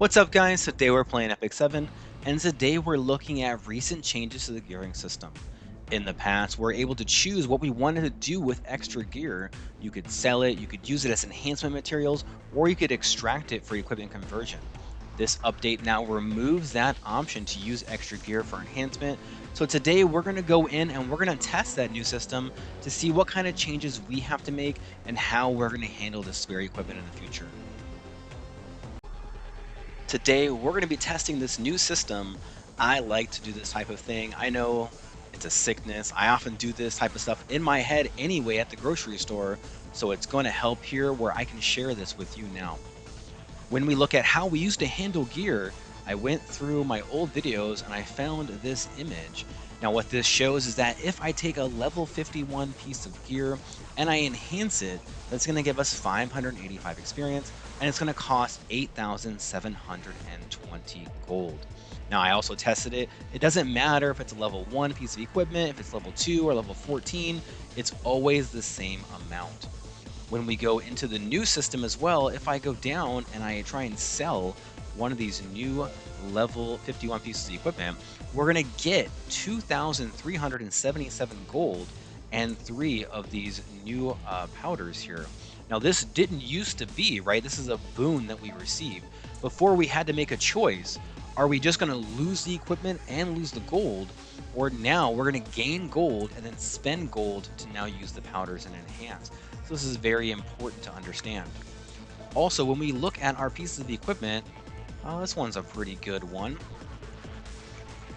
What's up, guys? Today we're playing Epic 7, and today we're looking at recent changes to the gearing system. In the past, we're able to choose what we wanted to do with extra gear. You could sell it, you could use it as enhancement materials, or you could extract it for equipment conversion. This update now removes that option to use extra gear for enhancement. So today we're going to go in and we're going to test that new system to see what kind of changes we have to make and how we're going to handle this spare equipment in the future. Today, we're going to be testing this new system. I like to do this type of thing. I know it's a sickness. I often do this type of stuff in my head anyway at the grocery store, so it's going to help here where I can share this with you now. When we look at how we used to handle gear, I went through my old videos and I found this image. Now what this shows is that if I take a level 51 piece of gear and I enhance it, that's going to give us 585 experience and it's going to cost 8,720 gold. Now I also tested it. It doesn't matter if it's a level 1 piece of equipment, if it's level 2 or level 14, it's always the same amount. When we go into the new system as well, if I go down and I try and sell one of these new level 51 pieces of equipment, we're going to get 2,377 gold and 3 of these new powders here. Now, this didn't used to be, right? This is a boon that we received. Before we had to make a choice. Are we just going to lose the equipment and lose the gold? Or now we're going to gain gold and then spend gold to now use the powders and enhance. So this is very important to understand. Also, when we look at our pieces of equipment, this one's a pretty good one.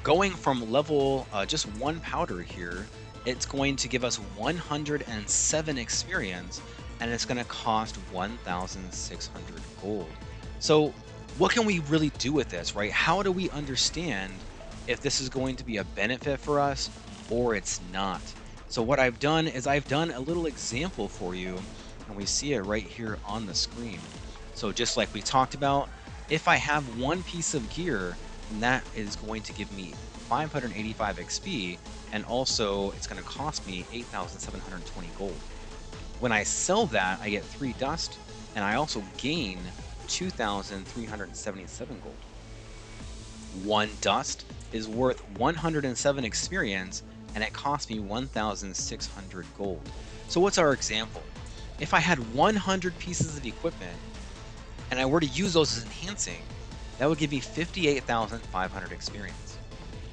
Going from level just 1 powder here, it's going to give us 107 experience and it's going to cost 1,600 gold. So what can we really do with this, right? How do we understand if this is going to be a benefit for us or it's not? So what I've done is I've done a little example for you, and we see it right here on the screen. So just like we talked about, if I have one piece of gear, then that is going to give me 585 XP, and also it's going to cost me 8,720 gold. When I sell that, I get 3 dust, and I also gain 2,377 gold. 1 dust is worth 107 experience, and it cost me 1,600 gold. So what's our example? If I had 100 pieces of equipment, and I were to use those as enhancing, that would give me 58,500 experience.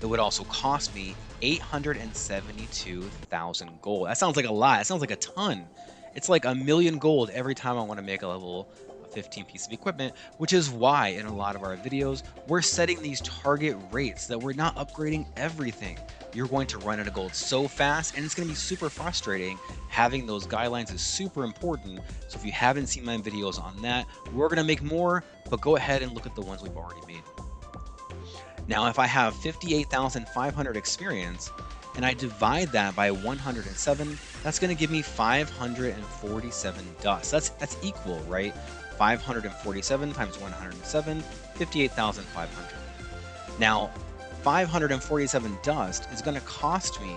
It would also cost me 872,000 gold. That sounds like a lot. It sounds like a ton. It's like 1,000,000 gold every time I want to make a level 15 piece of equipment, which is why in a lot of our videos, we're setting these target rates that we're not upgrading everything. You're going to run out of gold so fast, and it's going to be super frustrating. Having those guidelines is super important. So if you haven't seen my videos on that, we're going to make more, but go ahead and look at the ones we've already made. Now, if I have 58,500 experience, and I divide that by 107, that's going to give me 547 dust. That's equal, right? 547 times 107, 58,500. Now, 547 dust is going to cost me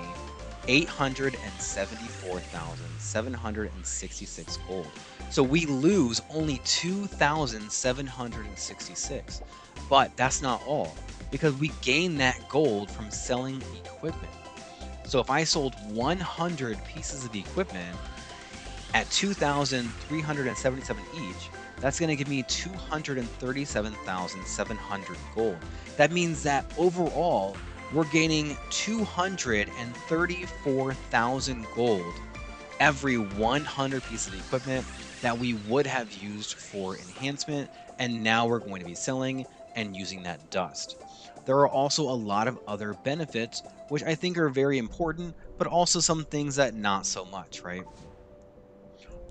874,766 gold. So we lose only 2,766. But that's not all, because we gain that gold from selling equipment. So if I sold 100 pieces of equipment at 2,377 each, that's going to give me 237,700 gold. That means that overall, we're gaining 234,000 gold every 100 pieces of equipment that we would have used for enhancement, and now we're going to be selling and using that dust. There are also a lot of other benefits, which I think are very important, but also some things that not so much, right?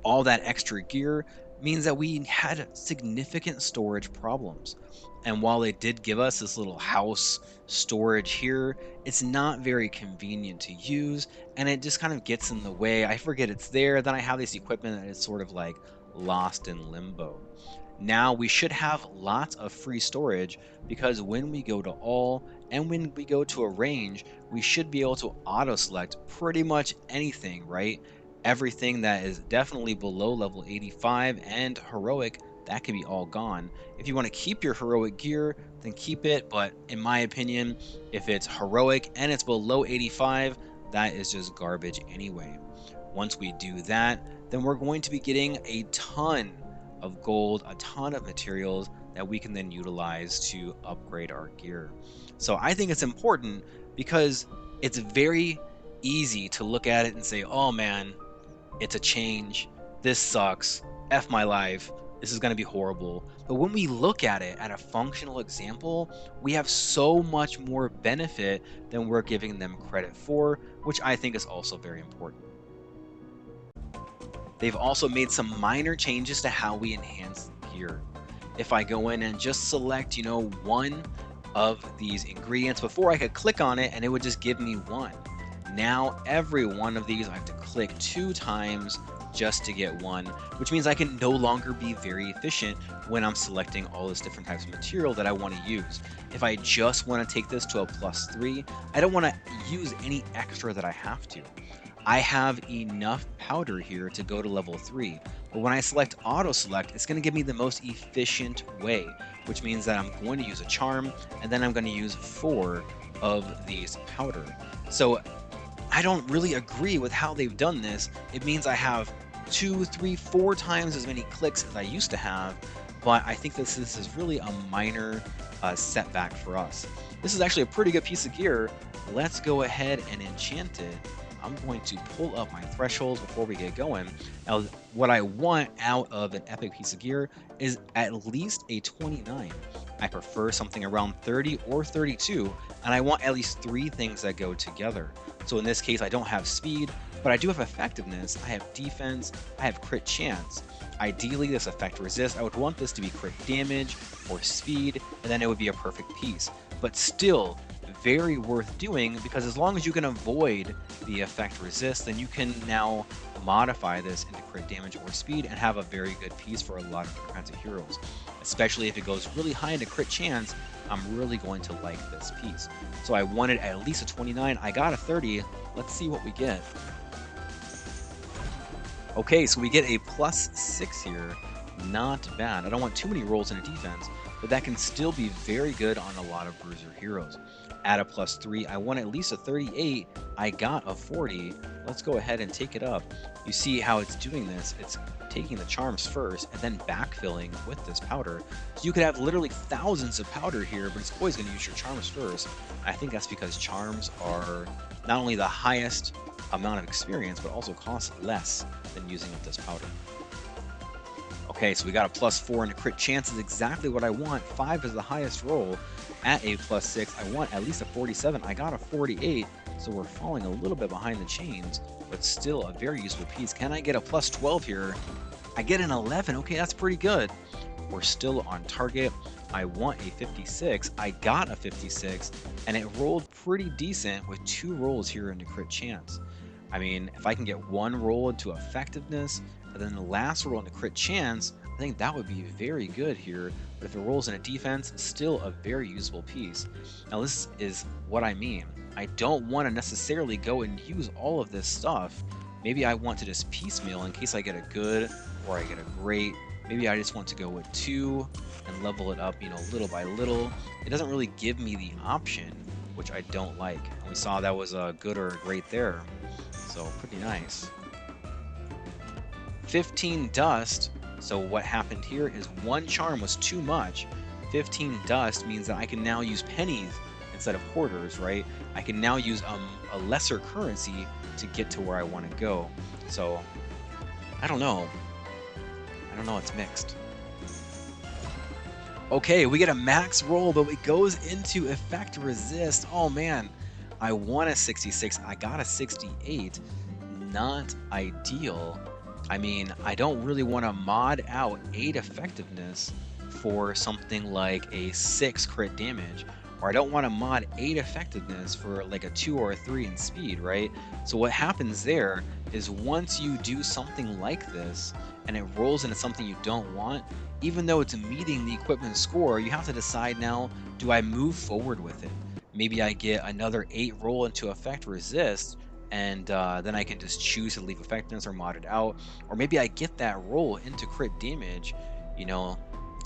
All that extra gear means that we had significant storage problems. And while they did give us this little house storage here, it's not very convenient to use, and it just kind of gets in the way. I forget it's there, then I have this equipment that is sort of like lost in limbo. Now we should have lots of free storage, because when we go to all and when we go to a range, we should be able to auto select pretty much anything, right? Everything that is definitely below level 85 and heroic that could be all gone. If you want to keep your heroic gear, then keep it. But in my opinion, if it's heroic and it's below 85, that is just garbage anyway. Once we do that, then we're going to be getting a ton of gold, a ton of materials that we can then utilize to upgrade our gear. So I think it's important because it's very easy to look at it and say, oh man, it's a change. This sucks. F my life. This is going to be horrible. But when we look at it at a functional example, we have so much more benefit than we're giving them credit for, which I think is also very important. They've also made some minor changes to how we enhance gear. If I go in and just select, one of these ingredients, before I could click on it and it would just give me one. Now every one of these I have to click 2 times just to get one, which means I can no longer be very efficient when I'm selecting all this different types of material that I want to use. If I just want to take this to a +3, I don't want to use any extra that I have to. I have enough powder here to go to level 3, but when I select auto select, it's going to give me the most efficient way, which means that I'm going to use a charm, and then I'm going to use 4 of these powder. So I don't really agree with how they've done this. It means I have 2, 3, 4 times as many clicks as I used to have, but I think this is really a minor setback for us. This is actually a pretty good piece of gear. Let's go ahead and enchant it. I'm going to pull up my thresholds before we get going. Now, what I want out of an epic piece of gear is at least a 29. I prefer something around 30 or 32, and I want at least 3 things that go together. So in this case, I don't have speed, but I do have effectiveness, I have defense, I have crit chance. Ideally, this effect resist, I would want this to be crit damage or speed, and then it would be a perfect piece. But still, very worth doing, because as long as you can avoid the effect resist, then you can now modify this into crit damage or speed and have a very good piece for a lot of different kinds of heroes. Especially if it goes really high into crit chance, I'm really going to like this piece. So I wanted at least a 29, I got a 30, let's see what we get. Okay, so we get a +6 here, not bad. I don't want too many rolls in a defense, but that can still be very good on a lot of bruiser heroes. At a +3, I want at least a 38, I got a 40. Let's go ahead and take it up. You see how it's doing this, it's taking the charms first and then backfilling with this powder. So you could have literally thousands of powder here, but it's always going to use your charms first. I think that's because charms are not only the highest amount of experience, but also cost less than using with this powder. Okay, so we got a +4 and a crit chance is exactly what I want. 5 is the highest roll. At a +6, I want at least a 47. I got a 48, so we're falling a little bit behind the chains, but still a very useful piece. Can I get a +12 here? I get an 11. Okay, that's pretty good. We're still on target. I want a 56. I got a 56, and it rolled pretty decent with 2 rolls here into crit chance. I mean, if I can get 1 roll into effectiveness, and then the last roll into crit chance, I think that would be very good here. But if it rolls in a defense, still a very useful piece. Now this is what I mean. I don't want to necessarily go and use all of this stuff. Maybe I want to just piecemeal in case I get a good or I get a great. Maybe I just want to go with 2 and level it up, little by little. It doesn't really give me the option, which I don't like. And we saw that was a good or a great there. So pretty nice. 15 dust. So what happened here is 1 charm was too much. 15 dust means that I can now use pennies instead of quarters, right? I can now use a lesser currency to get to where I want to go. So I don't know. It's mixed. Okay, we get a max roll, but it goes into effect resist. Oh man, I want a 66. I got a 68. Not ideal. I mean, I don't really want to mod out 8 effectiveness for something like a 6 crit damage, or I don't want to mod 8 effectiveness for like a 2 or a 3 in speed, right? So what happens there is once you do something like this and it rolls into something you don't want, even though it's meeting the equipment score, you have to decide now, do I move forward with it? Maybe I get another 8 roll into effect resist, and then I can just choose to leave effectiveness or mod it out. Or maybe I get that roll into crit damage You know,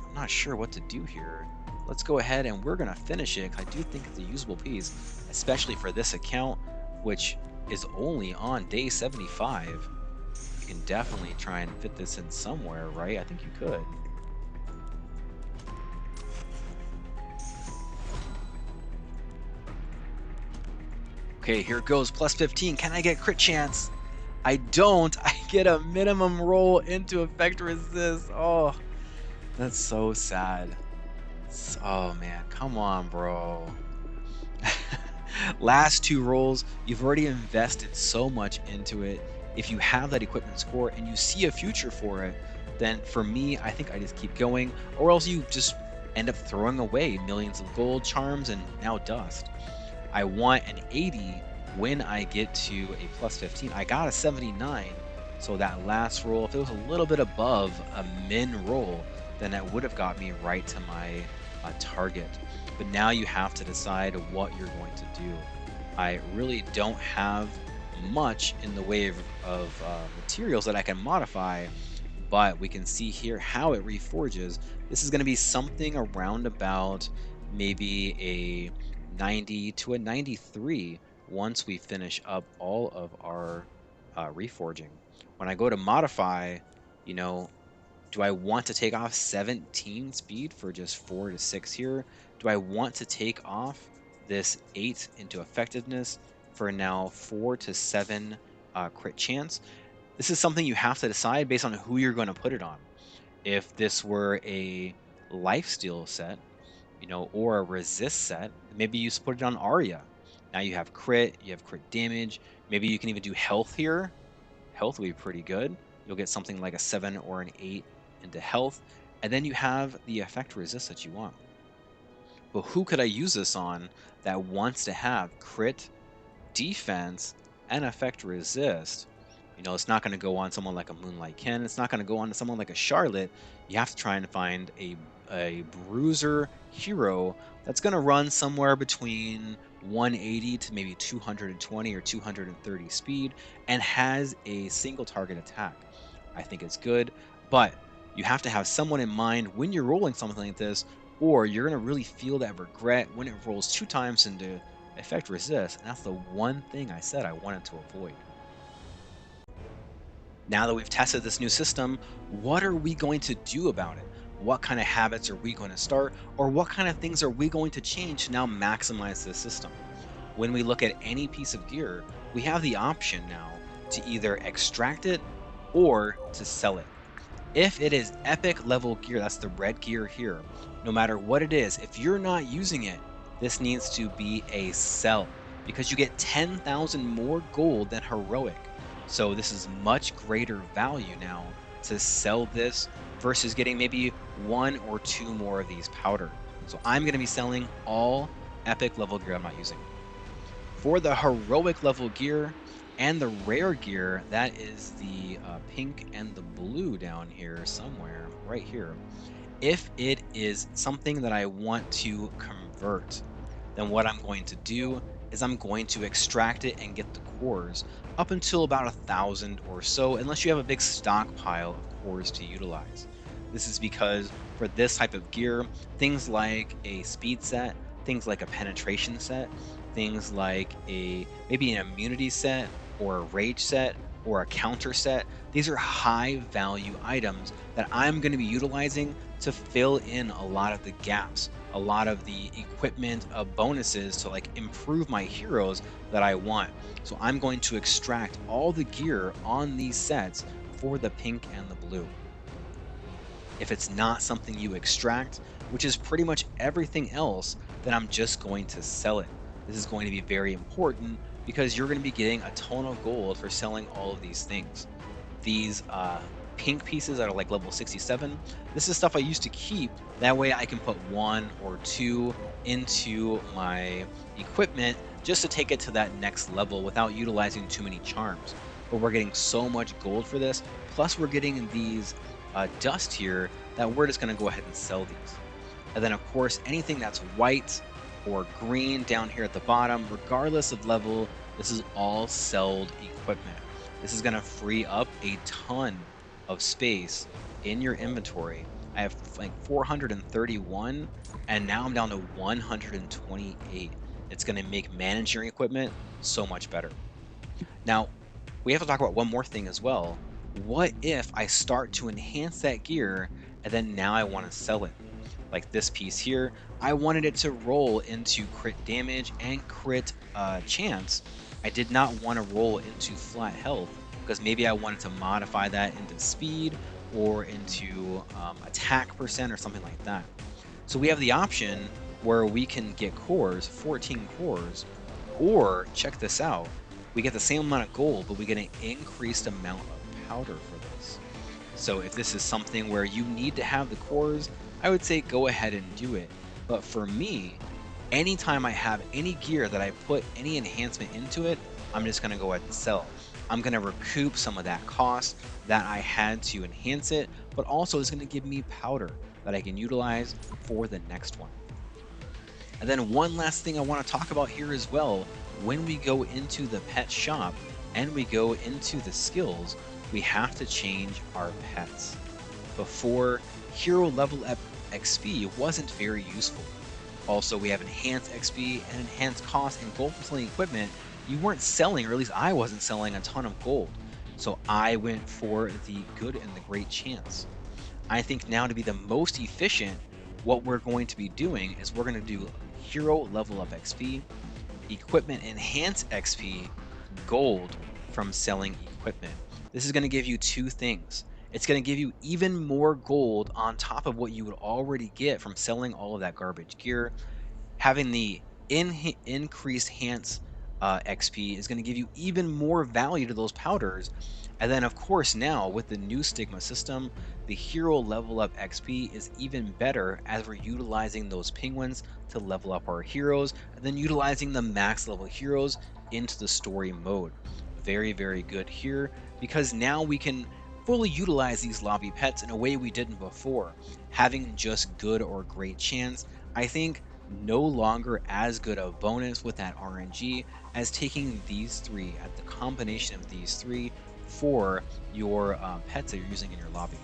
I'm not sure what to do here. Let's go ahead and we're going to finish it 'cause I do think it's a usable piece, especially for this account, which is only on day 75. You can definitely try and fit this in somewhere, right? I think you could. Okay, here goes plus 15. Can I get crit chance? I don't. I get a minimum roll into effect resist. Oh, that's so sad. Oh man, come on, bro. Last two rolls, you've already invested so much into it. If you have that equipment score and you see a future for it, then for me, I think I just keep going, or else you just end up throwing away millions of gold charms and now dust. I want an 80 when I get to a plus 15. I got a 79, so that last roll, if it was a little bit above a min roll, then that would have got me right to my target. But now you have to decide what you're going to do. I really don't have much in the way of materials that I can modify, but we can see here how it reforges. This is going to be something around about maybe a 90 to a 93 once we finish up all of our reforging. When I go to modify, you know, do I want to take off 17 speed for just 4 to 6 here? Do I want to take off this 8 into effectiveness for now 4 to 7 crit chance? This is something you have to decide based on who you're going to put it on. If this were a lifesteal set, or a resist set, maybe you just put it on Arya. Now you have crit damage. Maybe you can even do health here. Health will be pretty good. You'll get something like a 7 or an 8 into health. And then you have the effect resist that you want. But who could I use this on that wants to have crit, defense, and effect resist? It's not going to go on someone like a Moonlight Ken. It's not going to go on to someone like a Charlotte. You have to try and find a bruiser hero that's going to run somewhere between 180 to maybe 220 or 230 speed and has a single target attack. I think it's good, but you have to have someone in mind when you're rolling something like this, or you're going to really feel that regret when it rolls 2 times into effect resist, and that's the one thing I said I wanted to avoid. Now that we've tested this new system, what are we going to do about it? What kind of habits are we going to start, or what kind of things are we going to change to now maximize this system? When we look at any piece of gear, we have the option now to either extract it or to sell it. If it is epic level gear, that's the red gear here, no matter what it is, if you're not using it, this needs to be a sell because you get 10,000 more gold than heroic. So this is much greater value now to sell this versus getting maybe 1 or 2 more of these powder. So I'm going to be selling all epic level gear I'm not using. For the heroic level gear and the rare gear, that is the pink and the blue down here somewhere, right here. If it is something that I want to convert, then what I'm going to do is I'm going to extract it and get the cores up until about 1,000 or so, unless you have a big stockpile of cores to utilize. This is because for this type of gear, things like a speed set, things like a penetration set, things like maybe an immunity set or a rage set or a counter set, these are high value items that I'm going to be utilizing to fill in a lot of the gaps, a lot of the equipment bonuses to like improve my heroes that I want. So I'm going to extract all the gear on these sets for the pink and the blue. If it's not something you extract, which is pretty much everything else, then I'm just going to sell it. This is going to be very important because you're going to be getting a ton of gold for selling all of these things. These pink pieces that are like level 67, this is stuff I used to keep. That way I can put 1 or 2 into my equipment just to take it to that next level without utilizing too many charms. But we're getting so much gold for this, plus we're getting these dust here that we're just going to go ahead and sell these. And then of course anything that's white or green down here at the bottom, regardless of level, this is all sold equipment. This is going to free up a ton of space in your inventory I have like 431, and now I'm down to 128. It's going to make managing equipment so much better. Now, we have to talk about one more thing as well. What if I start to enhance that gear and then now I want to sell it? Like this piece here, I wanted it to roll into crit damage and crit chance. I did not want to roll into flat health because maybe I wanted to modify that into speed or into attack percent or something like that. So we have the option where we can get cores, 14 cores, or check this out, we get the same amount of gold, but we get an increased amount of powder for this. So if this is something where you need to have the cores, I would say go ahead and do it. But for me, anytime I have any gear that I put any enhancement into it, I'm just going to go ahead and sell. I'm going to recoup some of that cost that I had to enhance it, but also it's going to give me powder that I can utilize for the next one. And then one last thing I want to talk about here as well, when we go into the pet shop and we go into the skills, we have to change our pets. Before, hero level up XP wasn't very useful. Also, we have enhanced XP and enhanced cost and gold for selling equipment. You weren't selling, or at least I wasn't selling a ton of gold. So I went for the good and the great chance. I think now to be the most efficient, what we're going to be doing is we're going to do hero level up XP, equipment enhance XP, gold from selling equipment. This is going to give you two things. It's going to give you even more gold on top of what you would already get from selling all of that garbage gear. Having the increased Hance XP is going to give you even more value to those powders. And then, of course, now with the new Stigma system, the hero level up XP is even better as we're utilizing those penguins to level up our heroes, and then utilizing the max level heroes into the story mode. Very, very good here because now we can fully utilize these lobby pets in a way we didn't before. Having just good or great chance, I think no longer as good a bonus with that RNG as taking these three at the combination of these three for your pets that you're using in your lobby.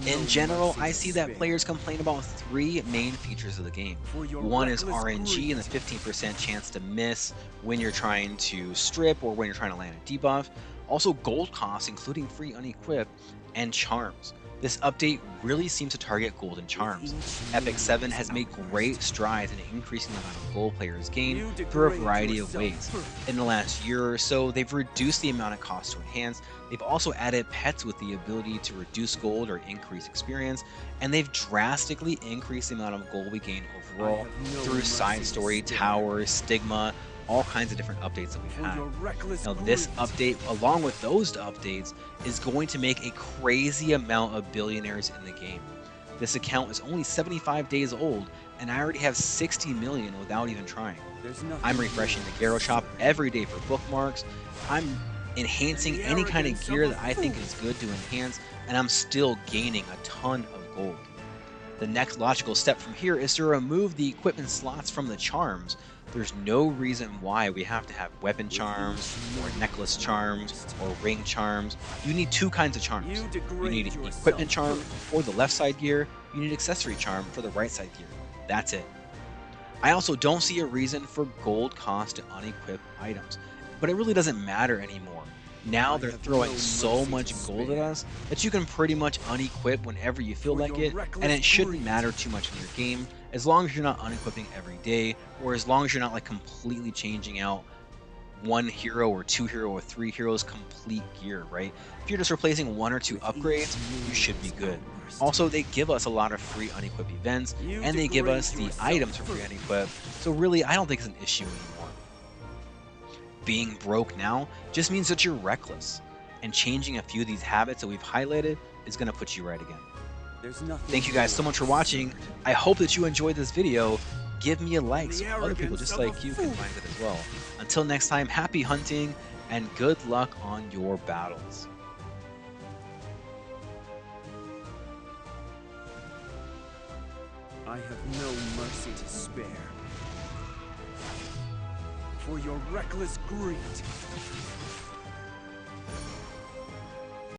In general, I see that players complain about three main features of the game. One is RNG and the 15% chance to miss when you're trying to strip or when you're trying to land a debuff. Also gold costs, including free unequip, and charms. This update really seems to target gold and charms. Epic 7 has made great strides in increasing the amount of gold players gain through a variety of ways. In the last year or so, they've reduced the amount of cost to enhance. They've also added pets with the ability to reduce gold or increase experience, and they've drastically increased the amount of gold we gain overall through side story, towers, stigma, all kinds of different updates that we've had. Now this update, along with those updates, is going to make a crazy amount of billionaires in the game. This account is only 75 days old, and I already have 60 million without even trying. I'm refreshing the Garo shop every day for bookmarks. I'm enhancing any kind of gear that I think is good to enhance, and I'm still gaining a ton of gold. The next logical step from here is to remove the equipment slots from the charms. There's no reason why we have to have weapon charms, or necklace charms, or ring charms. You need two kinds of charms. You need equipment charm for the left side gear, you need accessory charm for the right side gear. That's it. I also don't see a reason for gold cost to unequip items, but it really doesn't matter anymore. Now they're throwing so much gold at us that you can pretty much unequip whenever you feel like it, and it shouldn't matter too much in your game as long as you're not unequipping every day, or as long as you're not like completely changing out one hero or two hero or three heroes complete gear, right? If you're just replacing one or two upgrades, you should be good. Also, they give us a lot of free unequip events, and they give us the items for free unequip, so really I don't think it's an issue anymore. Being broke now just means that you're reckless, and changing a few of these habits that we've highlighted is going to put you right again. Thank you guys so much for watching. I hope that you enjoyed this video. Give me a like so other people just like you can find it as well. Until next time, happy hunting and good luck on your battles. I have no mercy to spare. For your reckless greed.